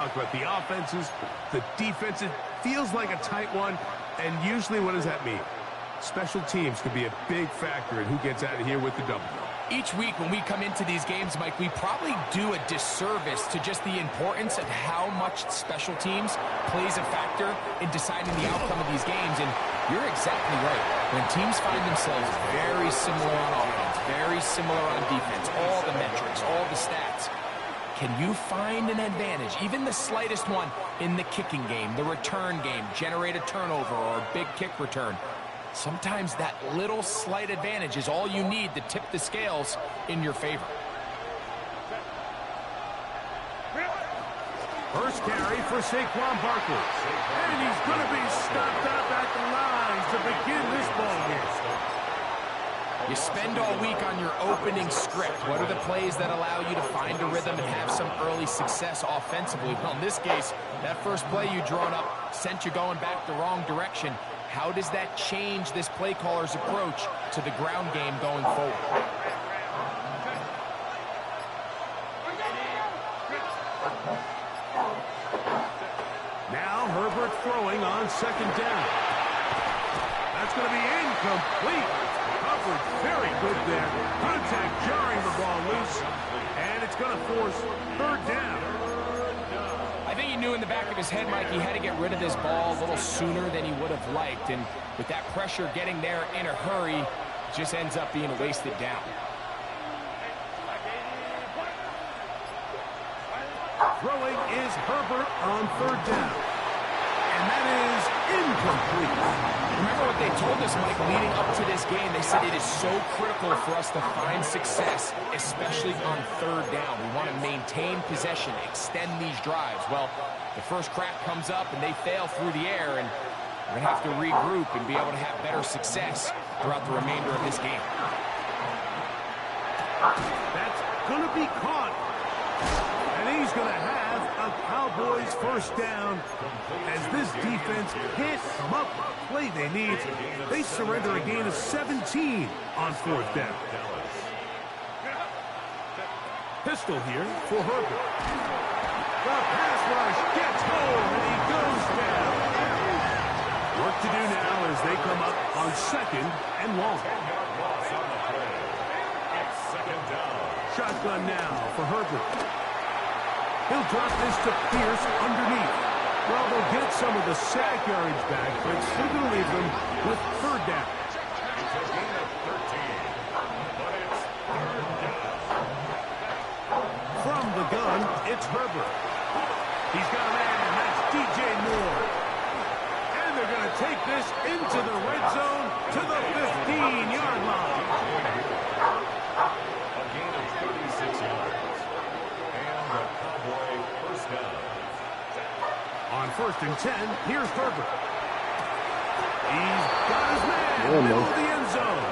But the offenses, the defense, it feels like a tight one. And usually, what does that mean? Special teams can be a big factor in who gets out of here with the W. Each week when we come into these games, Mike, we probably do a disservice to just the importance of how much special teams plays a factor in deciding the outcome of these games. And you're exactly right. When teams find themselves very similar on offense, very similar on defense, all the metrics, all the stats, can you find an advantage, even the slightest one, in the kicking game, the return game, generate a turnover or a big kick return? Sometimes that little slight advantage is all you need to tip the scales in your favor. First carry for Saquon Barkley. And he's going to be stopped up at the lines to begin this ball game. You spend all week on your opening script. What are the plays that allow you to find a rhythm and have some early success offensively? Well, in this case, that first play you drawn up sent you going back the wrong direction. How does that change this play caller's approach to the ground game going forward? Now Herbert throwing on second down. That's going to be incomplete. Covered very good there. Contact jarring the ball loose. And it's going to force third down. I think he knew in the back of his head, Mike, he had to get rid of this ball a little sooner than he would have liked. And with that pressure getting there in a hurry, it just ends up being a wasted down. Throwing is Herbert on third down. And that is incomplete. Remember what they told us, Mike, leading up to this game? They said it is so critical for us to find success, especially on third down. We want to maintain possession, extend these drives. Well, the first crack comes up and they fail through the air, and we're going to have to regroup and be able to have better success throughout the remainder of this game. That's going to be caught. And he's going to have a Cowboys first down as this defense can't come up with the play they need. They surrender a gain of 17 on fourth down. Pistol here for Herbert. The pass rush gets home and he goes down. Work to do now as they come up on second and long. Shotgun now for Herbert. He'll drop this to Pierce underneath. Well, they'll get some of the sack yardage back, but it's still going to leave them with third down. From the gun, it's Herbert. He's got a man, and that's DJ Moore. And they're going to take this into the red zone to the 15-yard line. A gain of 36 yards. On first and 10, here's Herbert. He's got his man middle of the end zone.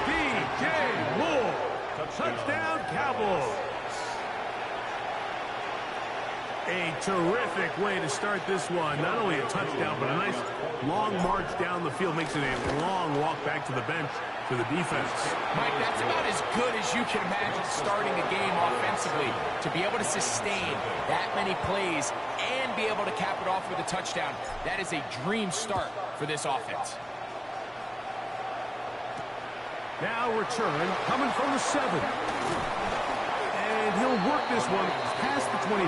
DJ Moore. Touchdown, Cowboys. A terrific way to start this one. Not only a touchdown, but a nice long march down the field. Makes it a long walk back to the bench for the defense. Mike, that's about as good as you can imagine starting a game offensively. To be able to sustain that many plays and be able to cap it off with a touchdown, that is a dream start for this offense. Now return coming from the 7. And he'll work this one past the 25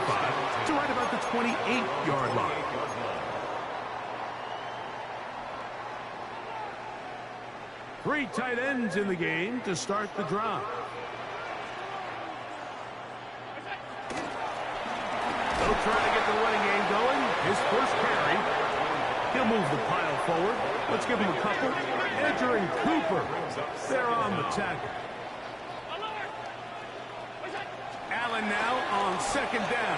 to right about the 28-yard line. Three tight ends in the game to start the drive. They'll try to get the running game going. His first carry. He'll move the pile forward. Let's give him a couple. Edger and Cooper. They're on the tackle. Allen now on second down.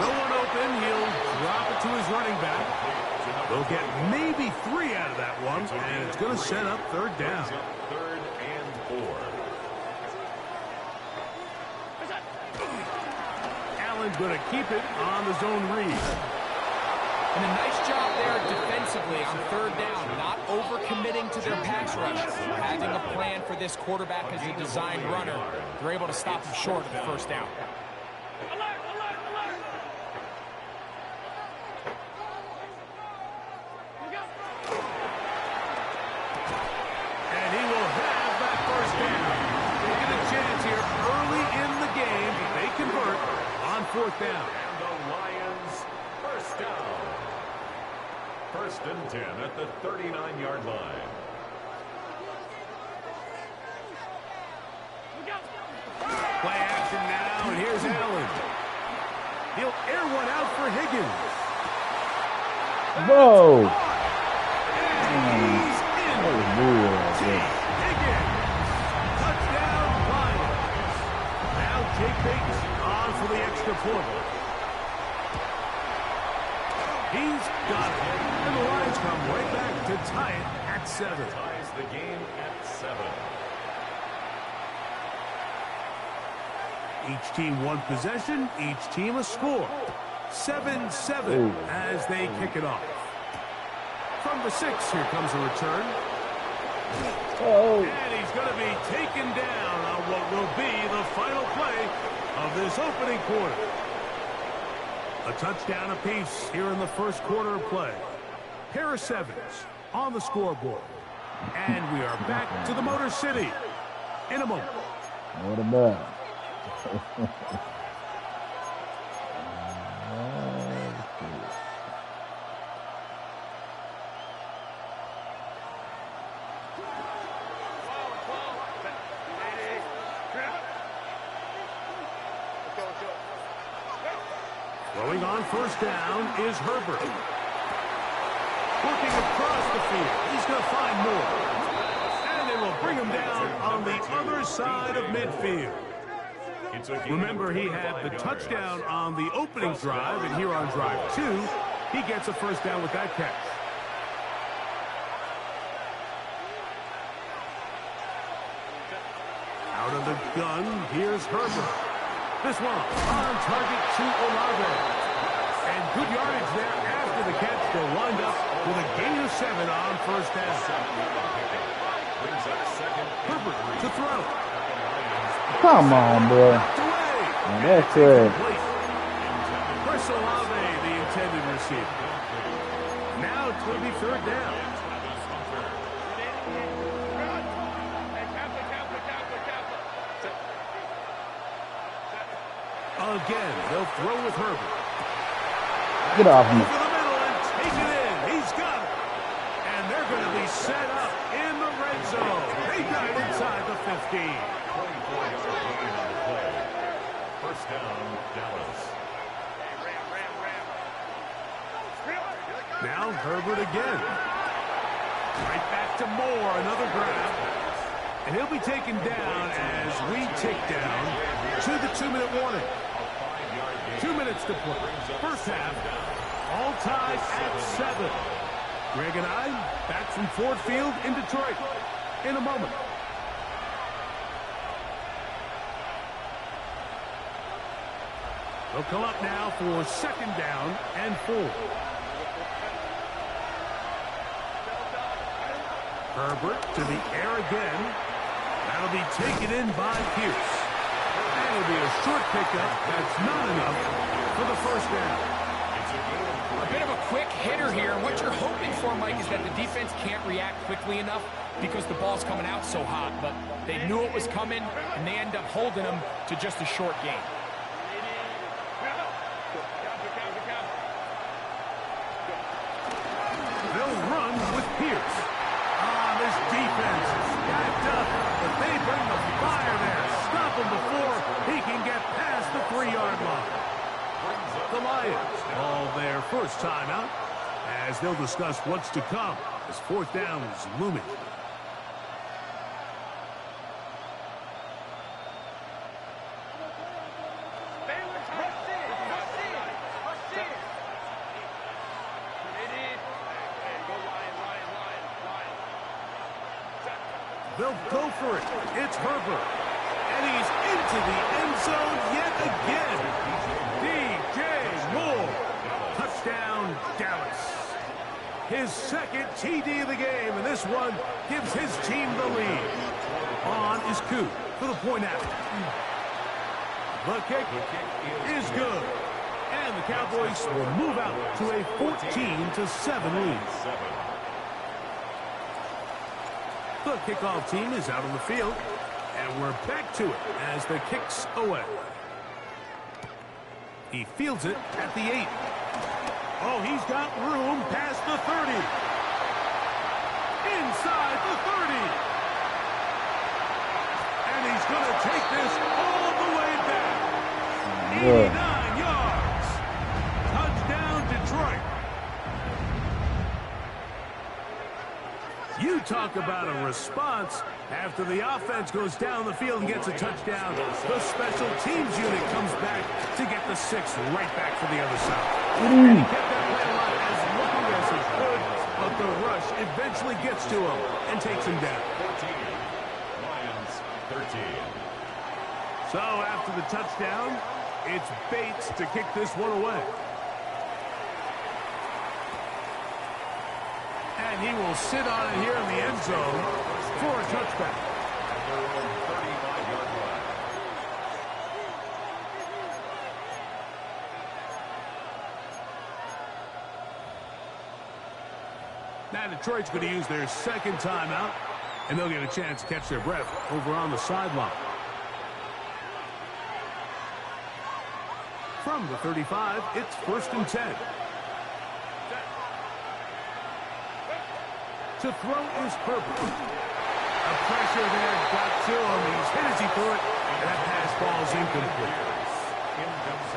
No one open. He'll drop it to his running back. They'll get maybe 3 out of that one, and it's going to set up third down. Third and 4. Allen going to keep it on the zone read. And a nice job there defensively on third down, not overcommitting to their pass rush. Having a plan for this quarterback as a designed runner, they're able to stop him short of the first down. Lions first down. 1st and 10 at the 39-yard line. Play action now, and here's Allen. He'll air one out for Higgins. Whoa. And he's in. Higgins. Touchdown, Lions. Now Jake Bates on for the extra point. He's got it. And the Lions come right back to tie it at 7. Ties the game at 7. Each team one possession, each team a score. 7-7 as they kick it off. From the 6, here comes a return. And he's going to be taken down on what will be the final play of this opening quarter. A touchdown apiece here in the first quarter of play. Pair of 7s on the scoreboard. And we are back to the Motor City in a moment. What a man. Throwing on first down is Herbert. Working across the field. He's going to find more. And it will bring him down on the other side of midfield. Remember, he had the touchdown on the opening drive, and here on drive 2, he gets a first down with that catch. Out of the gun, here's Herbert. This one on target to Olave. And good yardage there after the catch. They'll wind up with a gain of 7 on first down. Herbert to throw. Come on, bro. Now that's it. Chris Olave, the intended receiver. Now it's going to be third down. Again, they'll throw with Herbert. Get off me. Over the middle and take it in. He's got it. And they're going to be set up in the red zone. They got it inside the 15. 24-yard gain on the play. First down, Dallas. Now Herbert again. Right back to Moore. Another grab. And he'll be taken down as we tick down to the 2-minute warning. 2 minutes to play. First half, all tied at 7. Greg and I back from Ford Field in Detroit in a moment. They'll come up now for second down and 4. Herbert to the air again. That'll be taken in by Pierce. That'll be a short pickup. That's not enough for the first down. A bit of a quick hitter here. And what you're hoping for, Mike, is that the defense can't react quickly enough because the ball's coming out so hot. But they knew it was coming, and they end up holding them to just a short gain. They'll run with Pierce. This defense is stacked up, but they bring the fire there. Stop him before he can get past the 3-yard line. The Lions call their first timeout as they'll discuss what's to come as fourth down is looming. They'll go for it. It's Herbert. And he's into the end zone yet again. DJ Moore. Touchdown, Dallas. His second TD of the game, and this one gives his team the lead. On is Koo for the point after. The kick is good. And the Cowboys will move out to a 14-7 lead. The kickoff team is out on the field, and we're back to it as the kick's away. He fields it at the 8. Oh, he's got room past the 30. Inside the 30. And he's going to take this all the way back. 89 yards. Touchdown, Detroit. You talk about a response. After the offense goes down the field and gets a touchdown, the special teams unit comes back to get the 6 right back for the other side. And he kept that play alive as long as he could, but the rush eventually gets to him and takes him down. 14. Lions 13. So after the touchdown, it's Bates to kick this one away. And he will sit on it here in the end zone for a touchback. Their own 35-yard line. Now Detroit's going to use their second timeout, and they'll get a chance to catch their breath over on the sideline. From the 35, it's 1st and 10. To throw is Herbert. A pressure there got to him. He's hit as he threw it, and that pass ball's incomplete.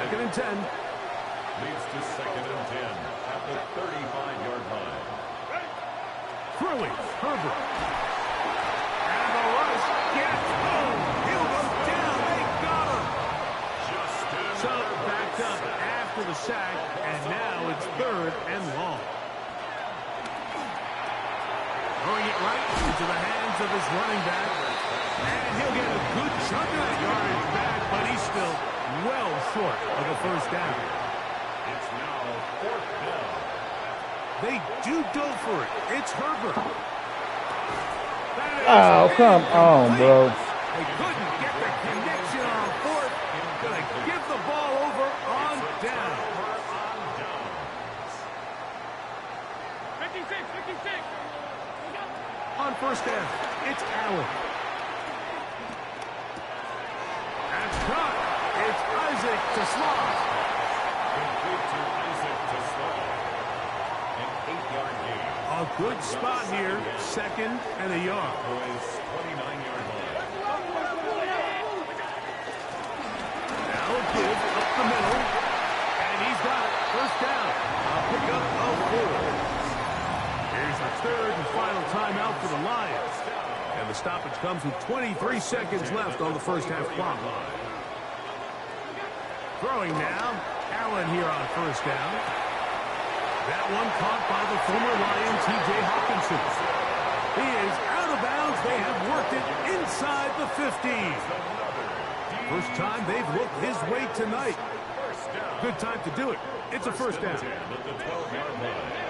2nd and 10. Leads to 2nd and 10 at the 35-yard line. Throwing, Herbert. And the rush gets home. He'll go down. They got him. So backed up after the sack, and now it's 3rd and long. Throwing it right into the hands of his running back. And he'll get a good chunk of that yardage back, but he's still well short of a 1st down. It's now 4th down. They do go for it. It's Herbert. Oh, come on, bro. They couldn't get the connection on 4th. Gonna give the ball over on down. 56. On 1st down, it's Allen. That's caught. It's Isaac to Slaw. Complete to Isaac to Slaw. An 8-yard gain. A good spot here. 2nd and a yard. Boys, 29-yard line. Now a give up the middle. And he's got it. 1st down. A pickup of 4. Here's the 3rd and final timeout for the Lions. And the stoppage comes with 23 seconds left on the 1st half clock. Throwing now. Allen here on 1st down. That one caught by the former Lion, T.J. Hawkinson. He is out of bounds. They have worked it inside the 15. First time they've looked his way tonight. Good time to do it. It's a 1st down. At the 12-yard line.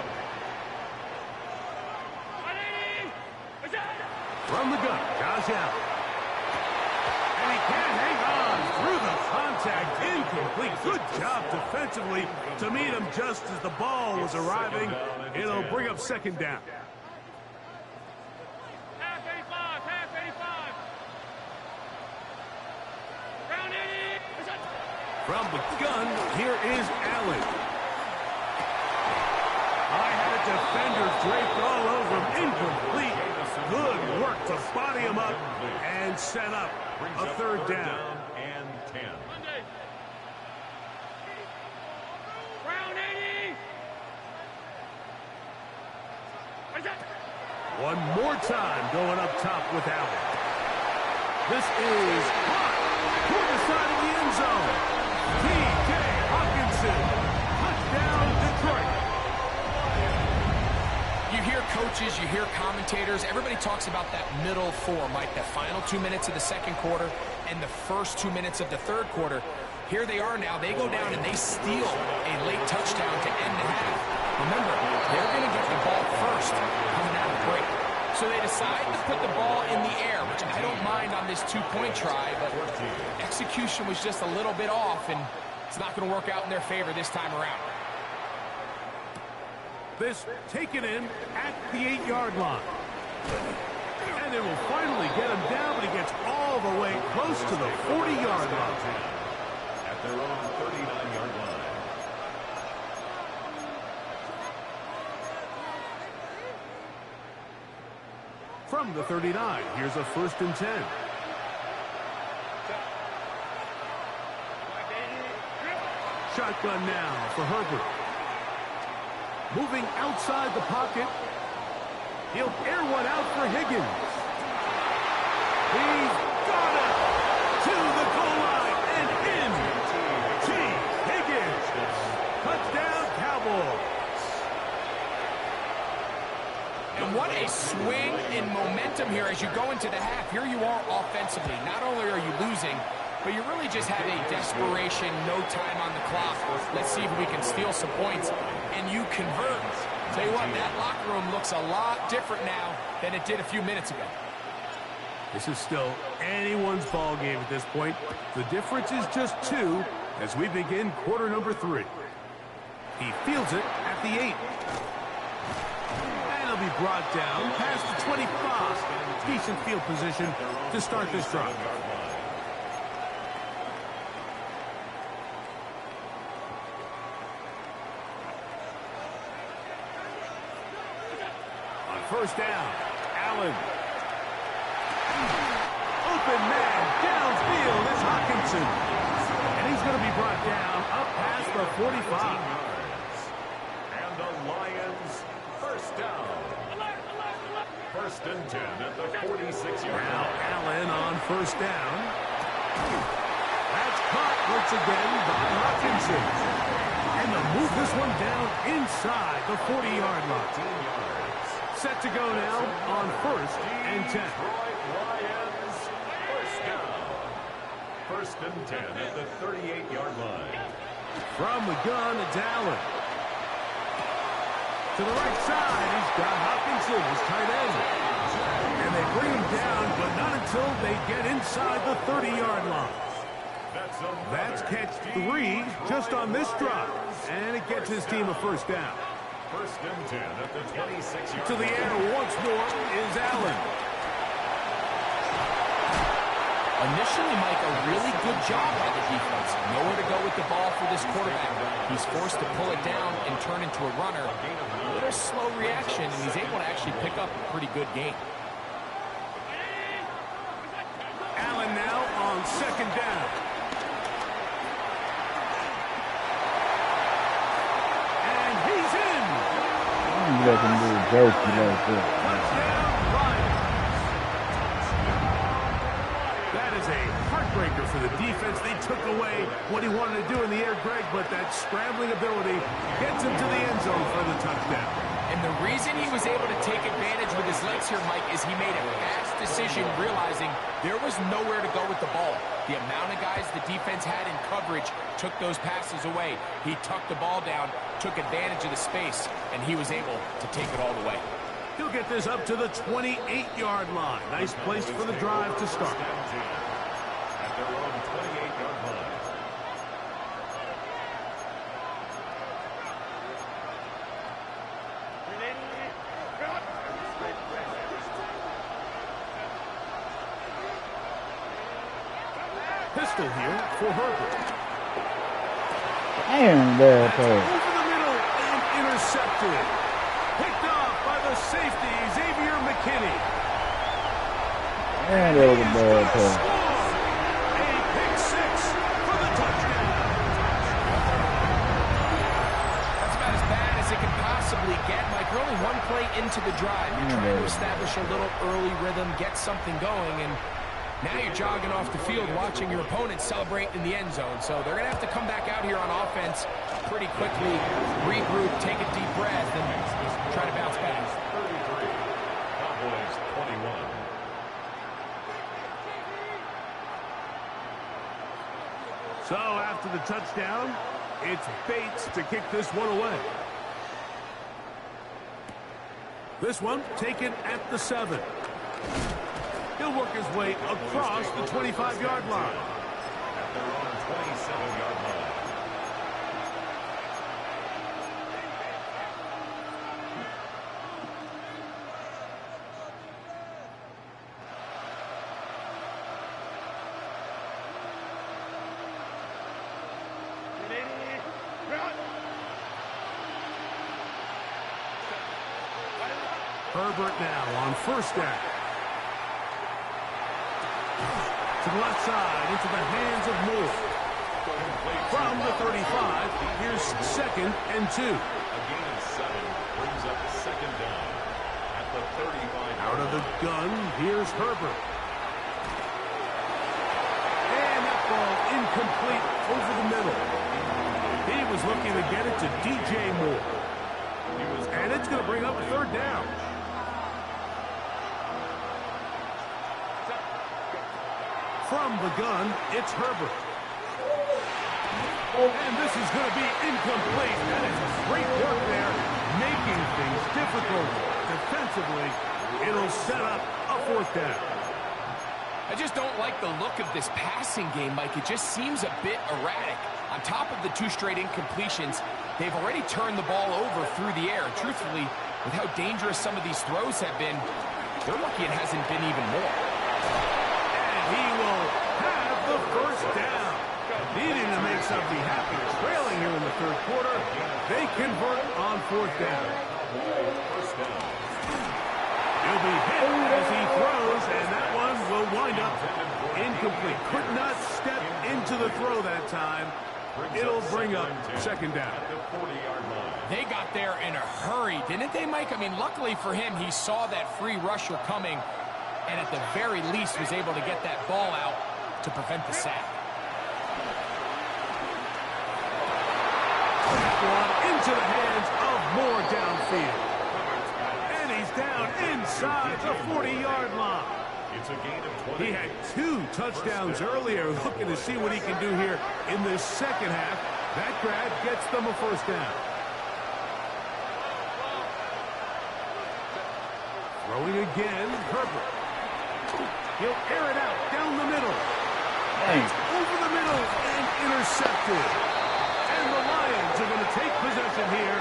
From the gun, Josh Allen. And he can't hang on through the contact. Incomplete. Good job defensively to meet him just as the ball was arriving. It'll bring up 2nd down. Half 85. Round 80. From the gun, here is Allen. I had a defender draped all over him. Incomplete. Good work to body him up and set up a 3rd down. And 10. Round 80. One more time going up top with Allen. This is caught toward the side of the end zone. T.J. Hawkinson. Touchdown, Detroit. You hear coaches, you hear commentators, everybody talks about that middle 4, Mike, the final 2 minutes of the 2nd quarter and the first 2 minutes of the 3rd quarter. Here they are now. They go down and they steal a late touchdown to end the half. Remember, they're going to get the ball first coming out of the break. So they decide to put the ball in the air, which I don't mind on this 2-point try, but execution was just a little bit off, and it's not going to work out in their favor this time around. This taken in at the 8-yard line. And it will finally get him down, but he gets all the way close to the 40-yard line. At at their own 39-yard line. From the 39, here's a 1st and 10. Shotgun now for Herbert. Moving outside the pocket. He'll air one out for Higgins. He's got it to the goal line and in. T. Higgins. Touchdown, Cowboys. And what a swing in momentum here as you go into the half. Here you are offensively. Not only are you losing, but you really just have a desperation, no time on the clock. Let's see if we can steal some points. And you convert. Tell you what, that locker room looks a lot different now than it did a few minutes ago. This is still anyone's ball game at this point. The difference is just 2 as we begin quarter number 3. He fields it at the 8. And he'll be brought down past the 25. Decent field position to start this drive. First down, Allen. Open man, downfield is Hawkinson. And he's going to be brought down up past the 45. And the Lions, first down. 1st and 10 at the 46-yard Now line. Allen on first down. That's caught once again by Hawkinson. And they'll move this one down inside the 40-yard line. Set to go now on 1st and 10. Lions, first down. 1st and 10 at the 38-yard line. From the gun, it's Allen. To the right side, he's got Hawkinson, his tight end. And they bring him down, but not until they get inside the 30-yard line. That's catch 3 just on this drive. And it gets his team a first down. 1st and 10 at the 26-yard To the air once more is Allen. Initially, Mike, a really good job by the defense. Nowhere to go with the ball for this quarterback. He's forced to pull it down and turn into a runner. A little slow reaction, and he's able to actually pick up a pretty good game. Allen now on 2nd down. And he's in. You let him do a jerky like that. Touchdown, Lions. That is a heartbreaker for the defense. They took away what he wanted to do in the air, Greg, but that scrambling ability gets him to the end zone for the touchdown. And the reason he was able to take advantage with his legs here, Mike, is he made a fast decision realizing there was nowhere to go with the ball. The amount of guys the defense had in coverage took those passes away. He tucked the ball down, took advantage of the space, and he was able to take it all the way. He'll get this up to the 28-yard line. Nice place for the drive to start. At their own 28-yard line. Pistol here for Herbert. Damn, bad pass. Over the middle and intercepted. Picked off by the safety, Xavier McKinney. And that was a bad pass. A pick 6 for the touchdown. That's about as bad as it can possibly get, Mike. We're only one play into the drive. You're trying to establish a little early rhythm, get something going, and now you're jogging off the field watching your opponent celebrate in the end zone. So they're going to have to come back out here on offense pretty quickly, regroup, take a deep breath, and try to bounce back. 33. Cowboys 21. So after the touchdown, it's Bates to kick this one away. This one taken at the 7. He'll work his way across the 25-yard line. At their own 27-yard line. Herbert now on first down. To the left side, into the hands of Moore. From the 35, here's 2nd and 2. A gain of 7 brings up 2nd down at the 35. Out of the gun, here's Herbert. And that ball incomplete over the middle. He was looking to get it to DJ Moore. And it's going to bring up 3rd down. From the gun, it's Herbert. And this is going to be incomplete. That is great work there, making things difficult defensively. It'll set up a 4th down. I just don't like the look of this passing game, Mike. It just seems a bit erratic. On top of the 2 straight incompletions, they've already turned the ball over through the air. Truthfully, with how dangerous some of these throws have been, they're lucky it hasn't been even more. And he will have the 1st down. Needing to make something happen. Trailing here in the 3rd quarter. They convert on 4th down. He'll be hit as he throws, and that one will wind up incomplete. Could not step into the throw that time. It'll bring up 2nd down. They got there in a hurry, didn't they, Mike? I mean, luckily for him, he saw that free rusher coming, and at the very least was able to get that ball out to prevent the sack. Into the hands of Moore downfield. And he's down inside the 40-yard line. It's a gain of 20. He had 2 touchdowns earlier, looking to see what he can do here in this 2nd half. That grab gets them a 1st down. Throwing again, Herbert. He'll air it out down the middle. Over the middle and intercepted. And the Lions are going to take possession here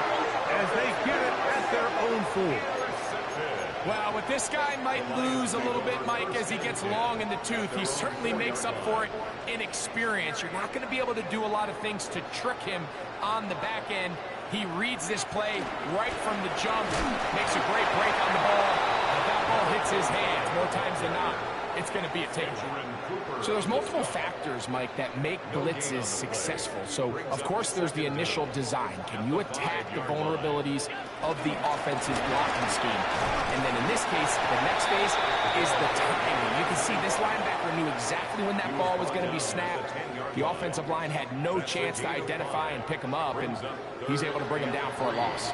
as they get it at their own 4. Well, with this guy might lose a little bit, Mike, as he gets long in the tooth. He certainly makes up for it in experience. You're not going to be able to do a lot of things to trick him on the back end. He reads this play right from the jump, makes a great break on the ball. If that ball hits his hands more times than not, it's going to be a takeaway. So there's multiple factors, Mike, that make blitzes successful. So, of course, there's the initial design. Can you attack the vulnerabilities of the offense's blocking scheme? And then in this case, the next phase is the timing. You can see this linebacker knew exactly when that ball was going to be snapped. The offensive line had no chance to identify and pick him up, and he's able to bring him down for a loss.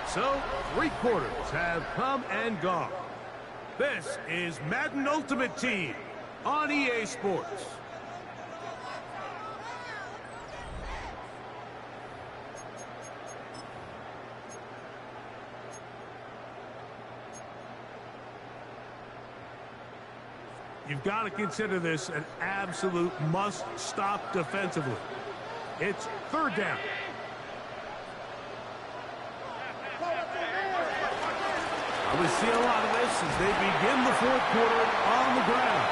So, 3 quarters have come and gone. This is Madden Ultimate Team on EA Sports. You've got to consider this an absolute must-stop defensively. It's 3rd down. We see a lot of this as they begin the 4th quarter on the ground.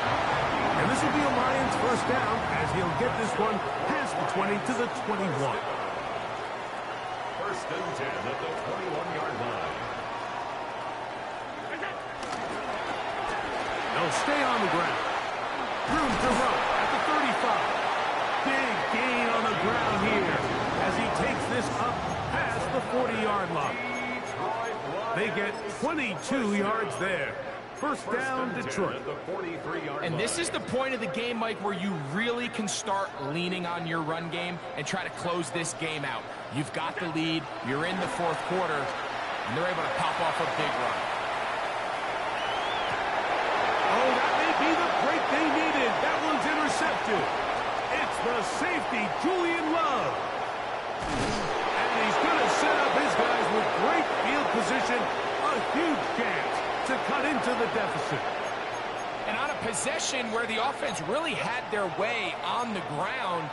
And this will be a Lions 1st down as he'll get this one past the 20 to the 21. 1st and 10 at the 21-yard line. They'll stay on the ground. Room to run at the 35. Big gain on the ground here as he takes this up past the 40-yard line. They get 22 yards there. 1st down, Detroit. And this is the point of the game, Mike, where you really can start leaning on your run game and try to close this game out. You've got the lead. You're in the 4th quarter, and they're able to pop off a big run. Oh, that may be the break they needed. That one's intercepted. It's the safety, Julian Love. And he's going to set up his guys with great field position. A huge chance to cut into the deficit. And on a possession where the offense really had their way on the ground,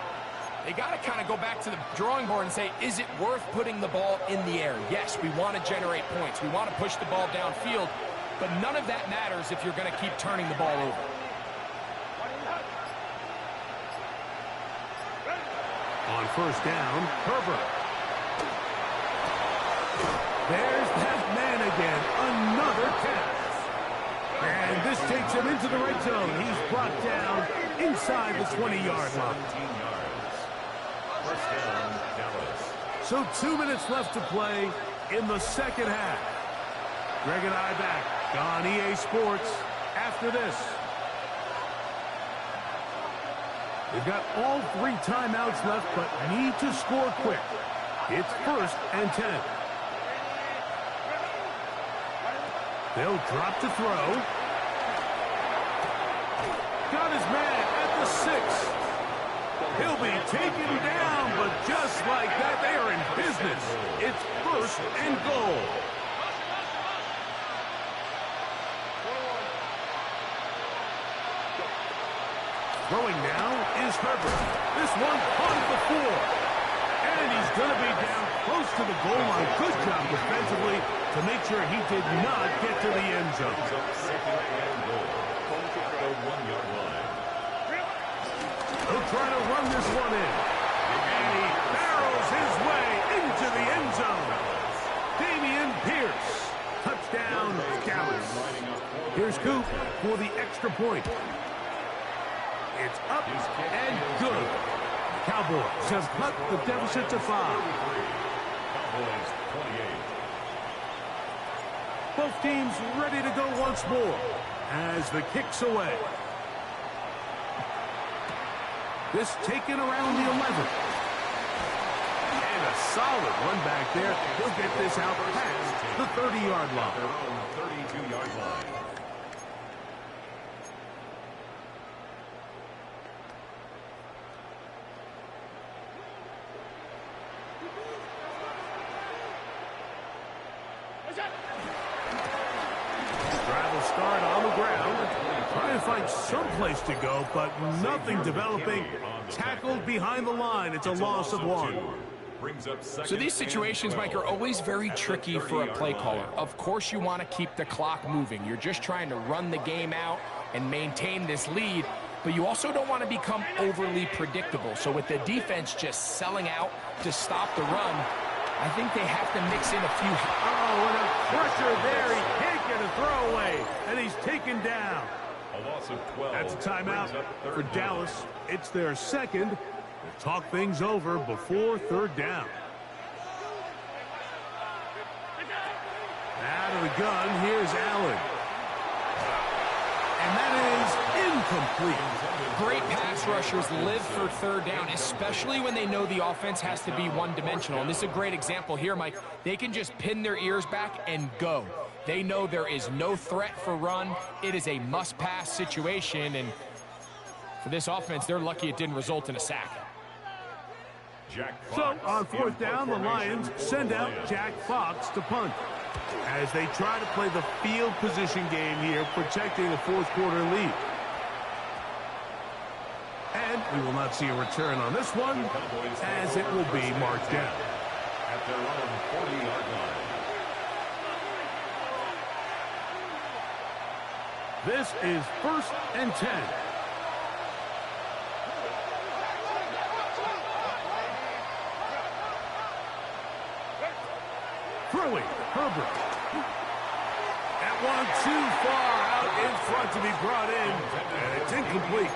they got to kind of go back to the drawing board and say, is it worth putting the ball in the air? Yes, we want to generate points. We want to push the ball downfield, but none of that matters if you're going to keep turning the ball over. On 1st down, Herbert. There's that man again. this takes him into the red zone. He's brought down inside the 20-yard line. First down, Dallas. So 2 minutes left to play in the second half. Greg and I back on EA Sports after this. They've got all 3 timeouts left, but need to score quick. It's 1st and 10. They'll drop to throw. Got his man at the 6. He'll be taken down, but just like that, they are in business. It's 1st and goal. Throwing now is Herbert. This one caught at the 4. And he's going to be down close to the goal line. Good job defensively to make sure he did not get to the end zone. Second and goal. At the 1-yard line. He'll try to run this one in. And he barrels his way into the end zone. Damian Pierce. Touchdown, Dallas. Here's Coop for the extra point. It's up and good. The Cowboys have cut the deficit to 5. Cowboys 28. Both teams ready to go once more as the kick's away. This taken around the 11. And a solid run back there. He'll get this out past the 30-yard line. Their own 32-yard line. Drive will start on the ground. Trying to find some place to go, but nothing developing. Tackled behind the line. It's a loss of 1. So these situations, Mike, are always very tricky for a play caller. Of course you want to keep the clock moving. You're just trying to run the game out and maintain this lead, but you also don't want to become overly predictable. So with the defense just selling out to stop the run, I think they have to mix in a few. Oh, and a pressure there. He can't get a throwaway, and he's taken down. A loss of 12. That's a timeout for Dallas. It's their second. We'll talk things over before 3rd down. Out of the gun, here's Allen. And that is incomplete. Great pass rushers live for 3rd down, especially when they know the offense has to be one-dimensional. And this is a great example here, Mike. They can just pin their ears back and go. They know there is no threat for run. It is a must-pass situation, and for this offense, they're lucky it didn't result in a sack. So on 4th down, the Lions send out Jack Fox to punt as they try to play the field position game here, protecting a 4th-quarter lead. And we will not see a return on this one, as it will be marked down. At their own 40-yard line. This is 1st and 10. Throwing, Herbert. That one too far out in front to be brought in, and it's incomplete.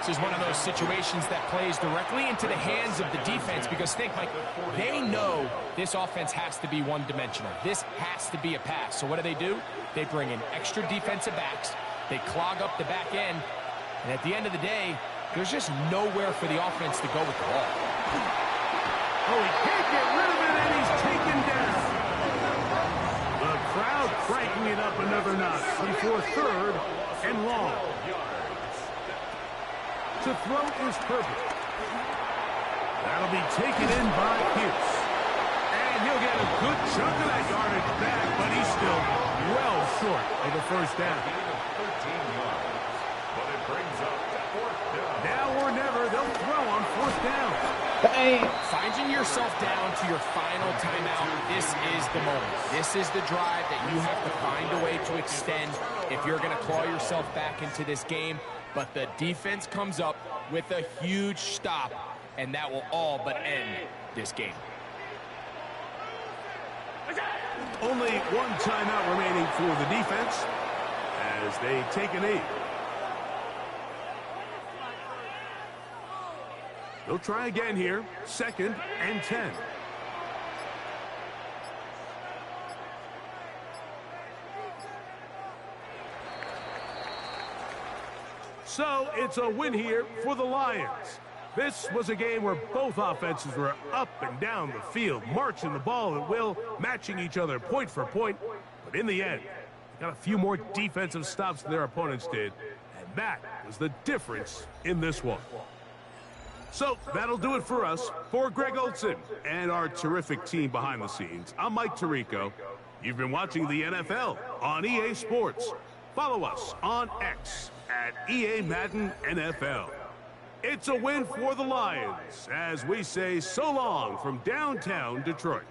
This is one of those situations that plays directly into the hands of the defense because, think, Mike, they know this offense has to be one-dimensional. This has to be a pass. So what do? They bring in extra defensive backs. They clog up the back end. And at the end of the day, there's just nowhere for the offense to go with the ball. Oh, he can't get rid of it, and he's taken down. The crowd cranking it up another notch before 3rd and long. To throw is Herbert. That'll be taken in by Pierce. And he'll get a good chunk of that yardage back, but he's still well short of the 1st down. 13 yards. But it brings up 4th down. Now or never, they'll throw on 4th down. Finding yourself down to your final timeout, this is the moment. This is the drive that you have to find a way to extend if you're going to claw yourself back into this game. But the defense comes up with a huge stop, and that will all but end this game. Only one timeout remaining for the defense. as they take a knee. They'll try again here. 2nd and 10. So it's a win here for the Lions. This was a game where both offenses were up and down the field, marching the ball at will, matching each other point for point. But in the end, they got a few more defensive stops than their opponents did, and that was the difference in this one. So that'll do it for us. For Greg Olson and our terrific team behind the scenes, I'm Mike Tirico. You've been watching the NFL on EA Sports. Follow us on X at EA Madden NFL. It's a win for the Lions as we say so long from downtown Detroit.